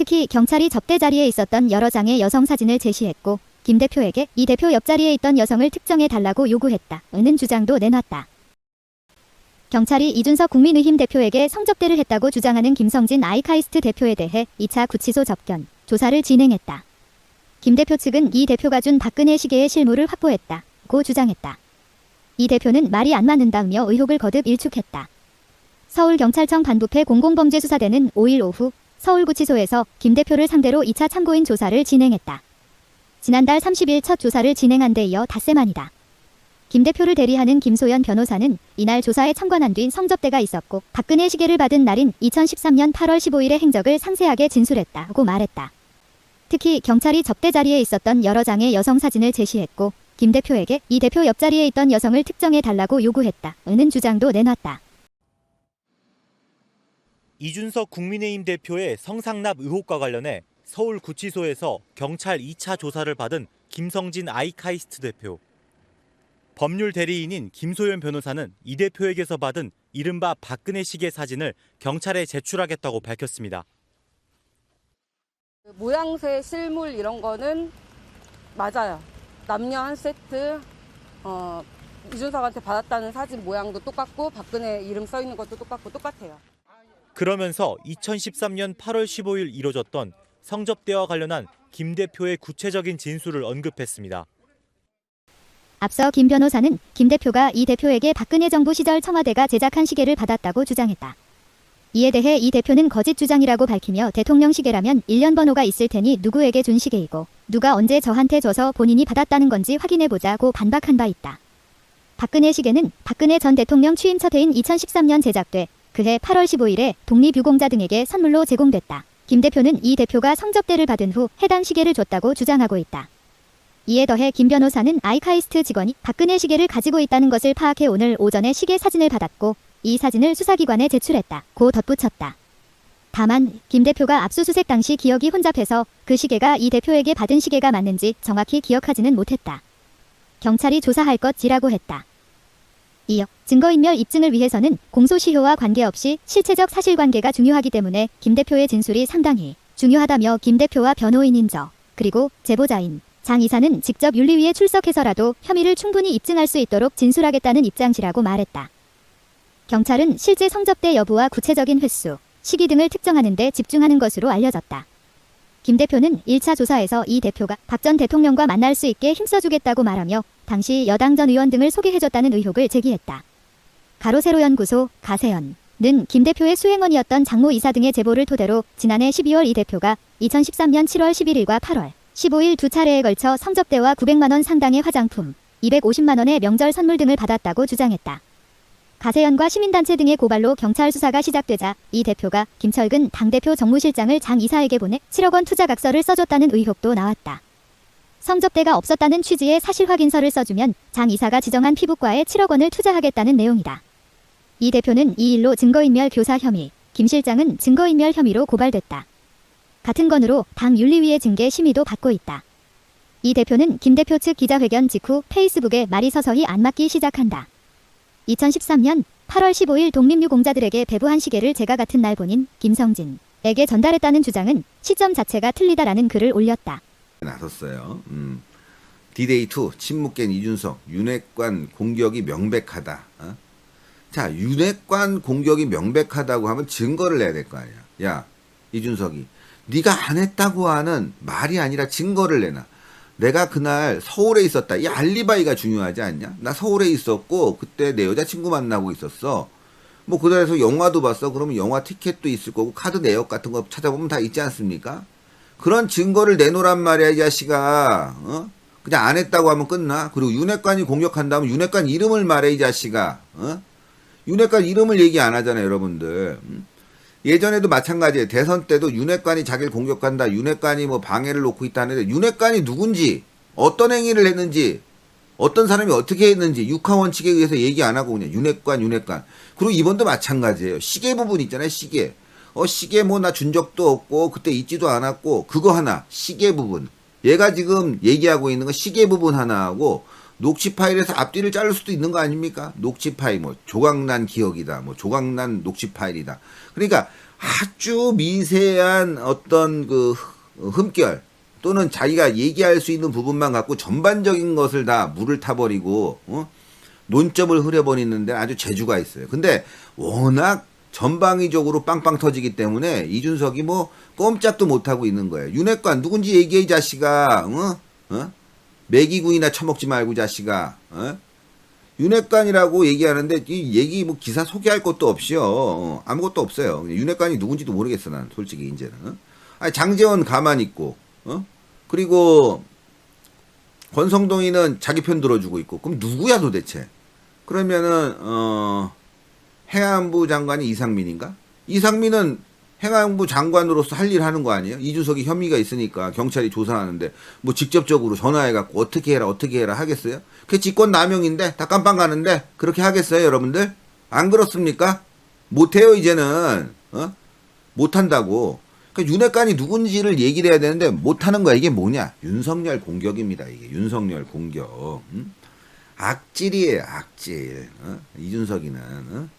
특히 경찰이 접대 자리에 있었던 여러 장의 여성 사진을 제시했고 김 대표에게 이 대표 옆자리에 있던 여성을 특정해달라고 요구했다는 주장도 내놨다. 경찰이 이준석 국민의힘 대표에게 성접대를 했다고 주장하는 김성진 아이카이스트 대표에 대해 2차 구치소 접견, 조사를 진행했다. 김 대표 측은 이 대표가 준 박근혜 시계의 실물을 확보했다고 주장했다. 이 대표는 말이 안 맞는다며 의혹을 거듭 일축했다. 서울경찰청 반부패 공공범죄수사대는 5일 오후 서울구치소에서 김 대표를 상대로 2차 참고인 조사를 진행했다. 지난달 30일 첫 조사를 진행한 데 이어 닷새 만이다. 김 대표를 대리하는 김소연 변호사는 이날 조사에 참관한 뒤 성접대가 있었고 박근혜 시계를 받은 날인 2013년 8월 15일의 행적을 상세하게 진술했다고 말했다. 특히 경찰이 접대 자리에 있었던 여러 장의 여성 사진을 제시했고 김 대표에게 이 대표 옆자리에 있던 여성을 특정해달라고 요구했다는 주장도 내놨다. 이준석 국민의힘 대표의 성상납 의혹과 관련해 서울구치소에서 경찰 2차 조사를 받은 김성진 아이카이스트 대표. 법률 대리인인 김소연 변호사는 이 대표에게서 받은 이른바 박근혜 시계 사진을 경찰에 제출하겠다고 밝혔습니다. 모양새, 실물 이런 거는 맞아요. 남녀 한 세트, 이준석한테 받았다는 사진 모양도 똑같고 박근혜 이름 써 있는 것도 똑같아요. 그러면서 2013년 8월 15일 이뤄졌던 성접대와 관련한 김 대표의 구체적인 진술을 언급했습니다. 앞서 김 변호사는 김 대표가 이 대표에게 박근혜 정부 시절 청와대가 제작한 시계를 받았다고 주장했다. 이에 대해 이 대표는 거짓 주장이라고 밝히며 대통령 시계라면 1년 번호가 있을 테니 누구에게 준 시계이고 누가 언제 저한테 줘서 본인이 받았다는 건지 확인해보자고 반박한 바 있다. 박근혜 시계는 박근혜 전 대통령 취임 첫 해인 2013년 제작돼 그해 8월 15일에 독립유공자 등에게 선물로 제공됐다. 김 대표는 이 대표가 성접대를 받은 후 해당 시계를 줬다고 주장하고 있다. 이에 더해 김 변호사는 아이카이스트 직원이 박근혜 시계를 가지고 있다는 것을 파악해 오늘 오전에 시계 사진을 받았고 이 사진을 수사기관에 제출했다고 덧붙였다. 다만 김 대표가 압수수색 당시 기억이 혼잡해서 그 시계가 이 대표에게 받은 시계가 맞는지 정확히 기억하지는 못했다. 경찰이 조사할 것이라고 했다. 이어 증거인멸 입증을 위해서는 공소시효와 관계없이 실체적 사실관계가 중요하기 때문에 김 대표의 진술이 상당히 중요하다며 김 대표와 변호인인 그리고 제보자인 장 이사는 직접 윤리위에 출석해서라도 혐의를 충분히 입증할 수 있도록 진술하겠다는 입장이라고 말했다. 경찰은 실제 성접대 여부와 구체적인 횟수, 시기 등을 특정하는 데 집중하는 것으로 알려졌다. 김 대표는 1차 조사에서 이 대표가 박 전 대통령과 만날 수 있게 힘써주겠다고 말하며 당시 여당 전 의원 등을 소개해줬다는 의혹을 제기했다. 가로세로연구소, 가세연은 김 대표의 수행원이었던 장모 이사 등의 제보를 토대로 지난해 12월 이 대표가 2013년 7월 11일과 8월 15일 두 차례에 걸쳐 성접대와 900만 원 상당의 화장품, 250만 원의 명절 선물 등을 받았다고 주장했다. 가세연과 시민단체 등의 고발로 경찰 수사가 시작되자 이 대표가 김철근 당대표 정무실장을 장 이사에게 보내 7억 원 투자각서를 써줬다는 의혹도 나왔다. 성접대가 없었다는 취지의 사실확인서를 써주면 장 이사가 지정한 피부과에 7억 원을 투자하겠다는 내용이다. 이 대표는 이 일로 증거인멸 교사 혐의, 김 실장은 증거인멸 혐의로 고발됐다. 같은 건으로 당 윤리위의 징계 심의도 받고 있다. 이 대표는 김 대표 측 기자회견 직후 페이스북에 말이 서서히 안 맞기 시작한다. 2013년 8월 15일 독립유공자들에게 배부한 시계를 제가 같은 날 본인 김성진에게 전달했다는 주장은 시점 자체가 틀리다라는 글을 올렸다. 나섰어요. D-Day2 침묵gen 이준석 윤핵관 공격이 명백하다. 자, 윤핵관 공격이 명백하다고 하면 증거를 내야 될 거 아니야. 야, 이준석이 네가 안 했다고 하는 말이 아니라 증거를 내놔. 내가 그날 서울에 있었다. 이 알리바이가 중요하지 않냐? 나 서울에 있었고 그때 내 여자친구 만나고 있었어. 뭐 그날에서 영화도 봤어. 그러면 영화 티켓도 있을 거고 카드 내역 같은 거 찾아보면 다 있지 않습니까? 그런 증거를 내놓으란 말이야, 이 자식아. 그냥 안 했다고 하면 끝나? 그리고 윤핵관이 공격한다면 윤핵관 이름을 말해, 이 자식아. 윤핵관 이름을 얘기 안 하잖아요, 여러분들. 예전에도 마찬가지예요. 대선 때도 윤핵관이 자기를 공격한다. 윤핵관이 뭐 방해를 놓고 있다 하는데 윤핵관이 누군지, 어떤 행위를 했는지, 어떤 사람이 어떻게 했는지 육하원칙에 의해서 얘기 안 하고 그냥 윤핵관. 그리고 이번도 마찬가지예요. 시계 부분 있잖아요, 시계. 시계 뭐 나 준 적도 없고 그때 있지도 않았고 그거 하나, 시계 부분. 얘가 지금 얘기하고 있는 건 시계 부분 하나하고 녹취 파일에서 앞뒤를 자를 수도 있는 거 아닙니까? 녹취 파일, 뭐 조각난 기억이다, 뭐 조각난 녹취 파일이다. 그러니까 아주 미세한 어떤 그 흠결 또는 자기가 얘기할 수 있는 부분만 갖고 전반적인 것을 다 물을 타버리고 논점을 흐려버리는데 아주 재주가 있어요. 근데 워낙 전방위적으로 빵빵 터지기 때문에 이준석이 뭐 꼼짝도 못하고 있는 거예요. 윤핵관 누군지 얘기해 이 자식아. 매기구이나 처먹지 말고 자식아. 윤핵관이라고 얘기하는데 이 얘기 뭐 기사 소개할 것도 없이요. 아무것도 없어요. 윤핵관이 누군지도 모르겠어 난 솔직히 이제는. 아니, 장제원 가만히 있고 그리고 권성동이는 자기 편 들어주고 있고 그럼 누구야 도대체? 그러면은 행안부 장관이 이상민인가? 이상민은 행안부 장관으로서 할 일 하는 거 아니에요? 이준석이 혐의가 있으니까 경찰이 조사하는데 뭐 직접적으로 전화해갖고 어떻게 해라 하겠어요? 그게 직권남용인데 다 깜빵 가는데 그렇게 하겠어요 여러분들? 안 그렇습니까? 못해요 이제는. 못한다고. 그러니까 윤핵관이 누군지를 얘기를 해야 되는데 못하는 거야. 이게 뭐냐? 윤석열 공격입니다. 이게 윤석열 공격. 악질이에요 악질. 이준석이는